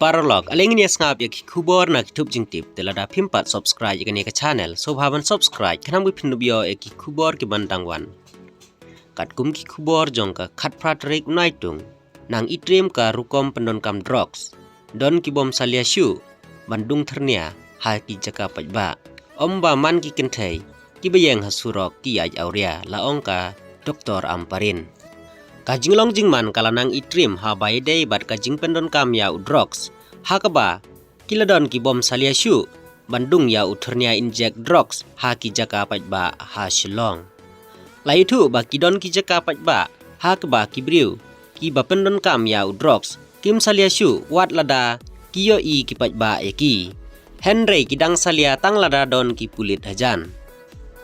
Paralog aling ni ngap ya kubor na kitub jingtip telada pimpat subscribe ya ke channel so bhaban subscribe kanang wi pinubio e kubor ki bandangwan kat kum ki kubor jongka khat prat rek naitung nang itrem ka rukom pendon kam drugs don ki bom salia shu bandung thernia ha ki jaka pajba omba man ki kenthai ki bayeng hasurok ki aj auria la ongka Dr. Amparin Kajinglong jingman kalanang itrim ha baidei bat kajing pendon kam ya drugs ha kaba kiladon ki bom salia shu bandung ya uturnia inject drugs ha ki jaka pajba ha shilong laitu ba kidon ki jaka pajba ha kaba kibriu ki ba pendon kam ya drugs kim salia shu wat lada kiyo i ki pajba eki Henry kidang salia tang lada don ki pulit hajan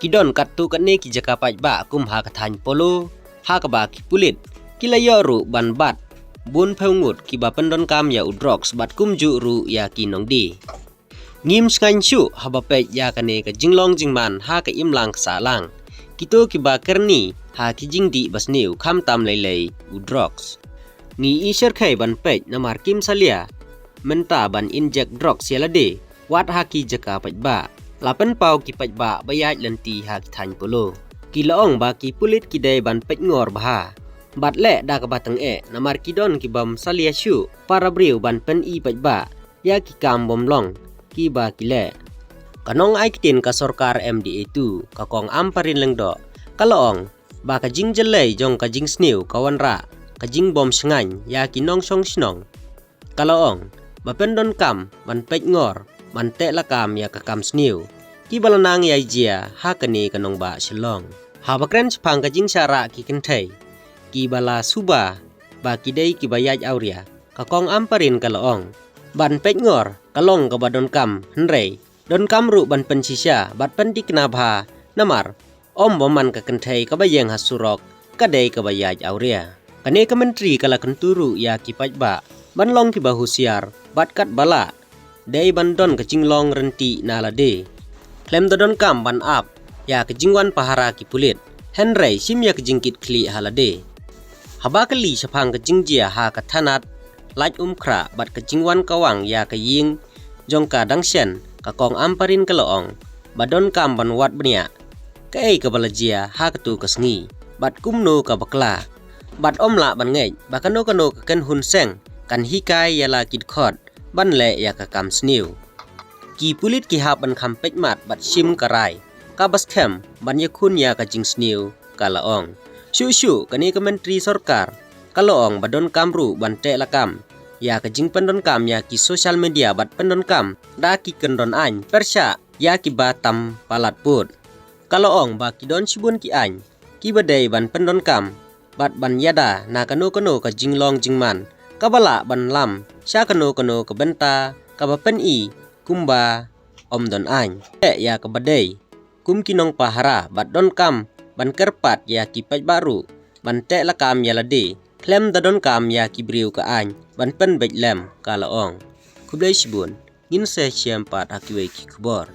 kidon katu katne ki jaka pajba kum ha kathan polo ha kaba ki pulit kilayo ru ban bat bun peungut ki ba pendon kam ya udrox bat kumju ru ya ki nongdi ngim skan shu ha ba pe ya kane ka jinglong jingman ha ka imlang salang kito ki ba kerni ha ki jingdi basniu kham tam lei udrox ngi isher khai ban pe namar kim salia menta ban inject drugs yalade wat ha ki jaka pajba lapen pau ki pajba bayaj lenti ha ki than polo ki laong ba ki pulit ki dei ban pej ngor bha bat le da ka batang e namar ki don ki bam salia shu para briu ban pen i pajba ya ki kam bom long ki ba ki le kanong ai kitin ka sarkar MDA 2 ka kong Amparin lengdo kalaong ba ka jing jelai jong ka jing sniu kawan ra ka jing bom sengan ya ki nong song sinong kalaong ba pendon kam ban pej ngor man te la kam ya ka kam sniu ki balanang ya jia ha kani kanong ba shilong ha bakren chpang ka jing syara ki kenthai ki bala suba ba ki dei ki bayaj auria ka kong Amparin kalaong ban pej ngor kalong ka badon kam henrei don kam ru ban pen sisya bat pen dikna bha namar om boman ka kenthai ka bayeng hasurok ka dei ka bayaj auria kane ka menteri kala kenturu ya ki pajba ban long ki bahusiar bat kat bala dei ban don ka jinglong renti nalade klem dodon kam ban ap ya ka jingwan pahara ki pulit henrei sim ya ka jingkit kli halade haba kali sapang ka jingjia ha ka thanat laj kra bat ka jingwan kawang ya ka ying jongka dangshen ka kong Amparin kalaong badon kam ban wat bnia ka ei ka balajia ha ka tu ka sngi bat kumno ka bakla bat omla ban ngej ba kano ka ken hun seng kan hikai yala kit khot ban le ya ka kam sniu ki pulit ki ha ban kham pej mat bat sim karai ka baskem ban yakun ya ka jing sniu kalaong Shu kani ka menteri sarkar kalaong badon kamru ban te lakam ya ka jing pendon kam ya ki social media bat pendon kam da ki kendon an persya ya ki batam palat put kalaong ba ki don sibun ki an ki badai ban pendon kam bat ban yada na kano ka jinglong jingman kabala ban lam sya kano ka benta ka ba pen i kumba om don an ya ka badai kum kinong pahara bat don kam ban kerpat ya ki paj baru ban te la kam ya lade klem da don kam ya ki briu ka an ban pen bej lem kalaong kublai sibun ngin se chiam pat akiwe ki kubor